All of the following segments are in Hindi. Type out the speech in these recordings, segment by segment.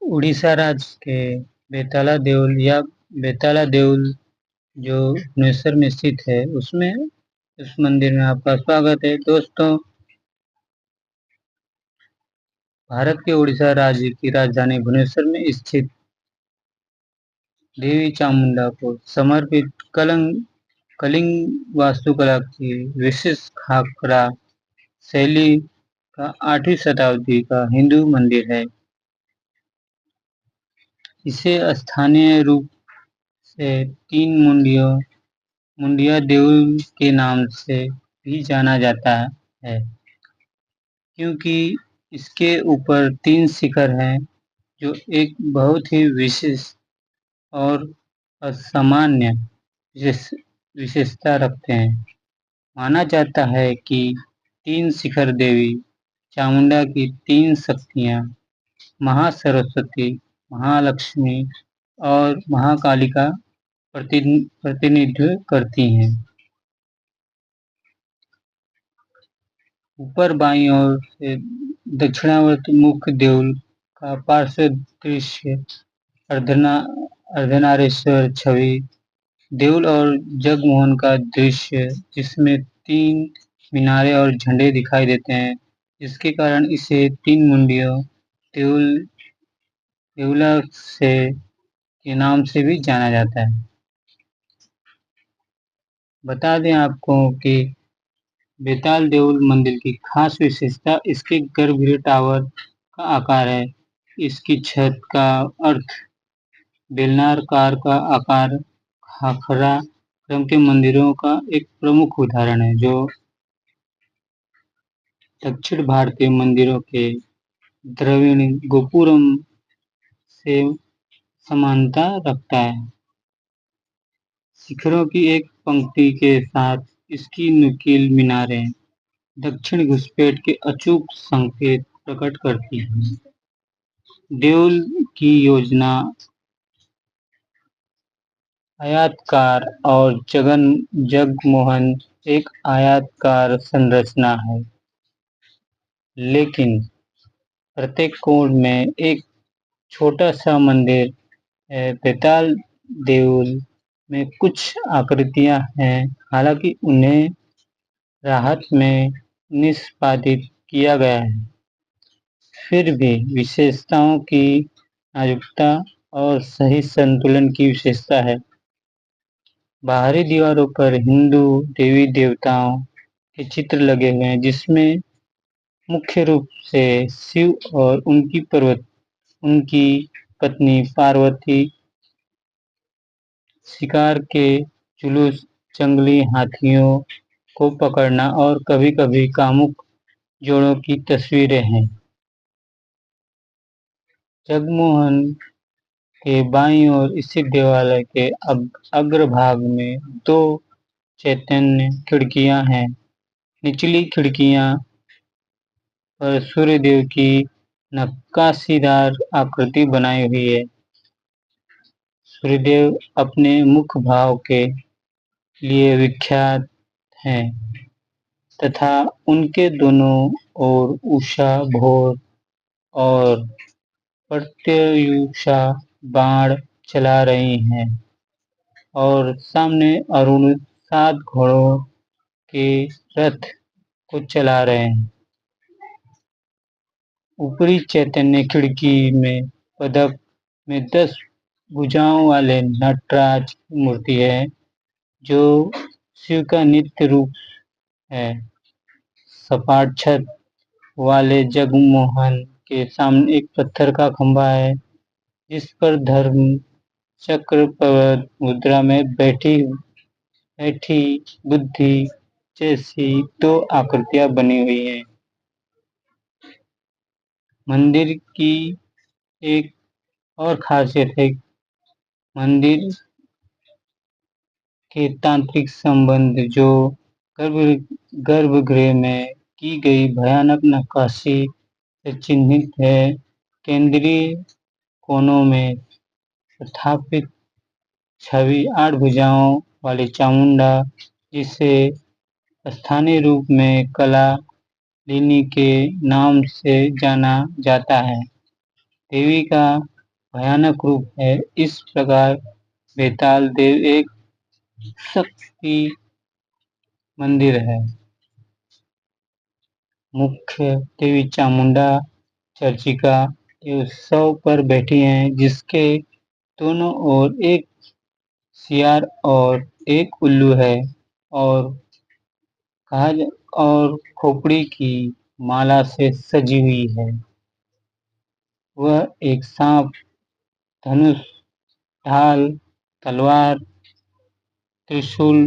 उड़ीसा राज्य के बेताला देउल या बेताला देउल जो भुवनेश्वर में स्थित है, उसमें उस मंदिर में आपका स्वागत है। दोस्तों, भारत के उड़ीसा राज्य की राजधानी भुवनेश्वर में स्थित देवी चामुंडा को समर्पित कलिंग वास्तुकला की विशिष्ट खाकरा शैली का 8वीं शताब्दी का हिंदू मंदिर है। इसे स्थानीय रूप से तीन मुंडिया देउल के नाम से भी जाना जाता है, क्योंकि इसके ऊपर 3 शिखर हैं जो एक बहुत ही विशिष्ट और असामान्य विशेषता रखते हैं। माना जाता है कि 3 शिखर देवी चामुंडा की 3 शक्तियां महासरस्वती, महालक्ष्मी और महाकाली का प्रतिनिधित्व करती हैं। ऊपर बाईं ओर से दक्षिणावर्त मुख्य देउल का पार्श्व दृश्य अर्धनारीश्वर छवि, देउल और जगमोहन का दृश्य जिसमें 3 मीनारें और झंडे दिखाई देते हैं, जिसके कारण इसे 3 मुंडियों देउला के नाम से भी जाना जाता है। बता दें आपको कि बेताल देउल मंदिर की खास विशेषता इसके गर्भगृह टावर का आकार है। इसकी छत का अर्थ बेलनाकार का आकार खाखरा क्रम के मंदिरों का एक प्रमुख उदाहरण है, जो दक्षिण भारतीय मंदिरों के द्रविड़ गोपुरम से समानता रखता है। शिखरों की एक पंक्ति के साथ इसकी नुकीली मीनारें दक्षिण घुसपैठ के अचूक संकेत प्रकट करती हैं। देउल की योजना आयताकार और जगमोहन एक आयताकार संरचना है, लेकिन प्रत्येक कोण में एक छोटा सा मंदिर है। बेताल देउल में कुछ आकृतियां हैं, हालांकि उन्हें राहत में निष्पादित किया गया है, फिर भी विशेषताओं की नाजुकता और सही संतुलन की विशेषता है। बाहरी दीवारों पर हिंदू देवी देवताओं के चित्र लगे हुए हैं, जिसमें मुख्य रूप से शिव और उनकी पत्नी पार्वती शिकार के जुलूस, जंगली हाथियों को पकड़ना और कभी-कभी कामुक जोड़ों की तस्वीरें हैं। जगमोहन के बाईं ओर स्थित देवालय के अग्रभाग में 2 चैतन्य खिड़कियां हैं। निचली खिड़कियां पर सूर्यदेव की नक्काशीदार आकृति बनाई हुई है। सूर्यदेव अपने मुख भाव के लिए विख्यात हैं तथा उनके दोनों ओर उषा, भोर और प्रत्यूषा बाण चला रही हैं और सामने अरुण 7 घोड़ों के रथ को चला रहे हैं। ऊपरी चैतन्य खिड़की में पदक में 10 भुजाओं वाले नटराज की मूर्ति है, जो शिव का नित्य रूप है। सपाट छत वाले जगमोहन के सामने एक पत्थर का खंभा है, जिस पर धर्म चक्र पर्वत मुद्रा में बैठी बुद्धि जैसी 2 आकृतियां बनी हुई हैं। मंदिर की एक और खासियत है मंदिर के तांत्रिक संबंध, जो गर्भगृह में की गई भयानक नक्काशी से चिन्हित है। केंद्रीय कोनों में स्थापित छवि 8 भुजाओं वाली चामुंडा, जिसे स्थानीय रूप में कला लिनी के नाम से जाना जाता है, देवी का भयानक रूप है। इस प्रकार बेताल देव एक शक्ति मंदिर है। मुख्य देवी चामुंडा चर्चिका के उत्सव पर बैठी हैं, जिसके दोनों ओर एक सियार और एक उल्लू है और और खोपड़ी की माला से सजी हुई है। वह एक सांप, धनुष, ढाल, तलवार, त्रिशूल,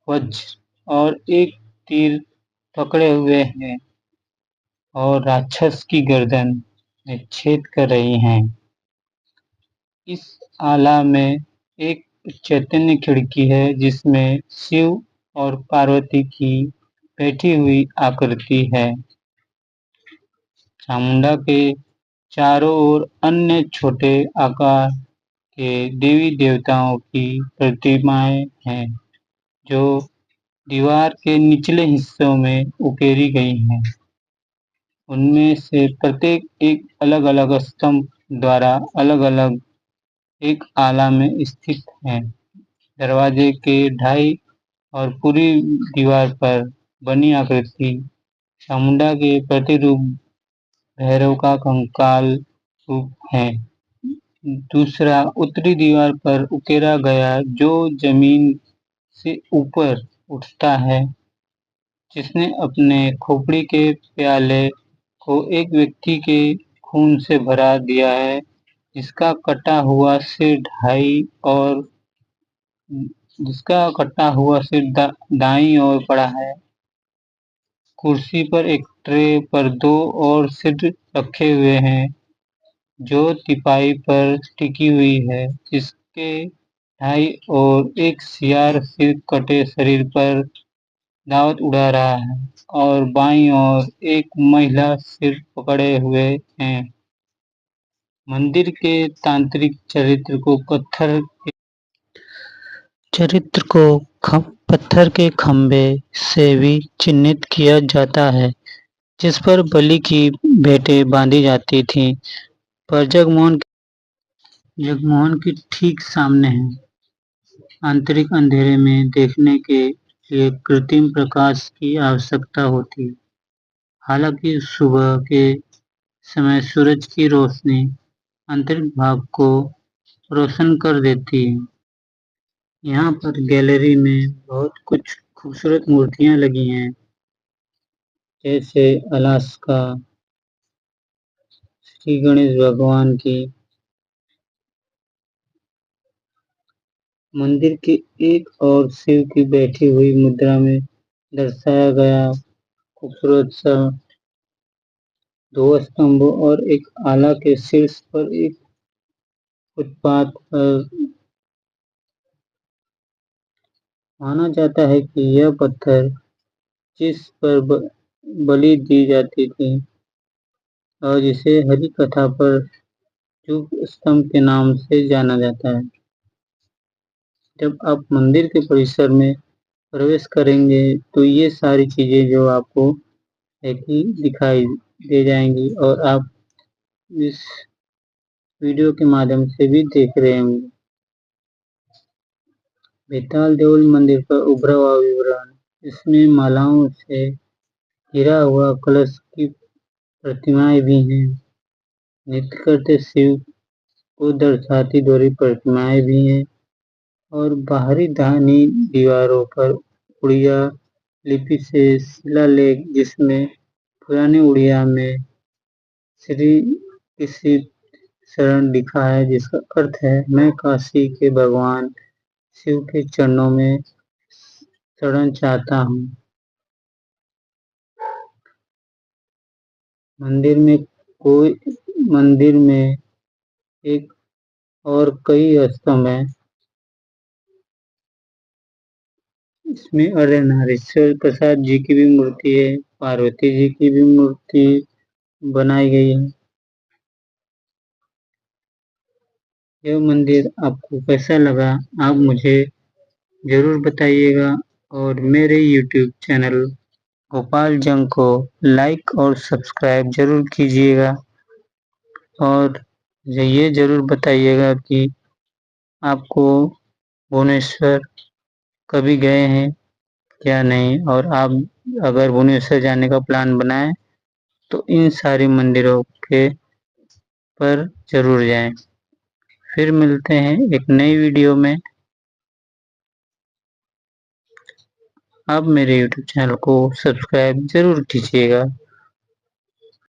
वज्र और एक तीर पकड़े हुए हैं और राक्षस की गर्दन में छेद कर रही हैं। इस आला में एक चैतन्य खिड़की है, जिसमें शिव और पार्वती की बैठी हुई आकृति है। चामुंडा के चारों ओर अन्य छोटे आकार के देवी देवताओं की प्रतिमाएं हैं, जो दीवार के निचले हिस्सों में उकेरी गई हैं। उनमें से प्रत्येक एक अलग-अलग स्तंभ द्वारा अलग-अलग एक आला में स्थित है। दरवाजे के ढाई और पूरी दीवार पर बनी आकृति चामुंडा के प्रतिरूप भैरव का कंकाल रूप है। दूसरा उत्तरी दीवार पर उकेरा गया जो जमीन से ऊपर उठता है, जिसने अपने खोपड़ी के प्याले को एक व्यक्ति के खून से भरा दिया है, जिसका कटा हुआ सिर दाईं ओर पड़ा है। कुर्सी पर एक ट्रे पर दो और सिर रखे हुए हैं, जो तिपाई पर टिकी हुई है, जिसके ढाई ओर एक सियार सिर कटे शरीर पर दावत उड़ा रहा है और बाईं ओर एक महिला सिर पकड़े हुए है। मंदिर के तांत्रिक चरित्र को पत्थर के खंभे से भी चिन्हित किया जाता है, जिस पर बलि की भेंटें बांधी जाती थीं, पर जगमोहन के ठीक सामने है। आंतरिक अंधेरे में देखने के लिए कृत्रिम प्रकाश की आवश्यकता होती है। हालांकि सुबह के समय सूरज की रोशनी आंतरिक भाग को रोशन कर देती है। यहाँ पर गैलरी में बहुत कुछ खूबसूरत मूर्तियां लगी हैं, जैसे अलास्का, श्री गणेश भगवान की। मंदिर के एक और शिव की बैठी हुई मुद्रा में दर्शाया गया खूबसूरत सा दो स्तंभों और एक आला के शीर्ष पर एक फुटपाथ पर माना जाता है कि यह पत्थर जिस पर बलि दी जाती थी और जिसे हरि कथा पर युग स्तंभ के नाम से जाना जाता है। जब आप मंदिर के परिसर में प्रवेश करेंगे तो ये सारी चीजें जो आपको एक ही दिखाई दे जाएंगी और आप इस वीडियो के माध्यम से भी देख रहे होंगे। बेताल देउल मंदिर का उभरा हुआ विवरण। इसमें मालाओं से घिरा हुआ कलश की प्रतिमाएं भी हैं। नृत्य करते शिव को दर्शाती दोहरी प्रतिमाएं भी हैं और बाहरी दाहिनी दीवारों पर उड़िया लिपि से शिलालेख, जिसमें पुरानी उड़िया में श्री किसी शरण लिखा है, जिसका अर्थ है मैं काशी के भगवान शिव के चरणों में शरण चाहता हूँ। मंदिर में एक और कई स्तंभ हैं। इसमें अर्धनारीश्वर प्रसाद जी की भी मूर्ति है, पार्वती जी की भी मूर्ति बनाई गई है। यह मंदिर आपको कैसा लगा आप मुझे जरूर बताइएगा और मेरे YouTube चैनल गोपाल जंग को लाइक और सब्सक्राइब जरूर कीजिएगा और मुझे ये ज़रूर बताइएगा कि आपको भुवनेश्वर कभी गए हैं या नहीं, और आप अगर भुवनेश्वर जाने का प्लान बनाएँ तो इन सारी मंदिरों के पर ज़रूर जाएँ। फिर मिलते हैं एक नई वीडियो में। आप मेरे यूट्यूब चैनल को सब्सक्राइब ज़रूर कीजिएगा।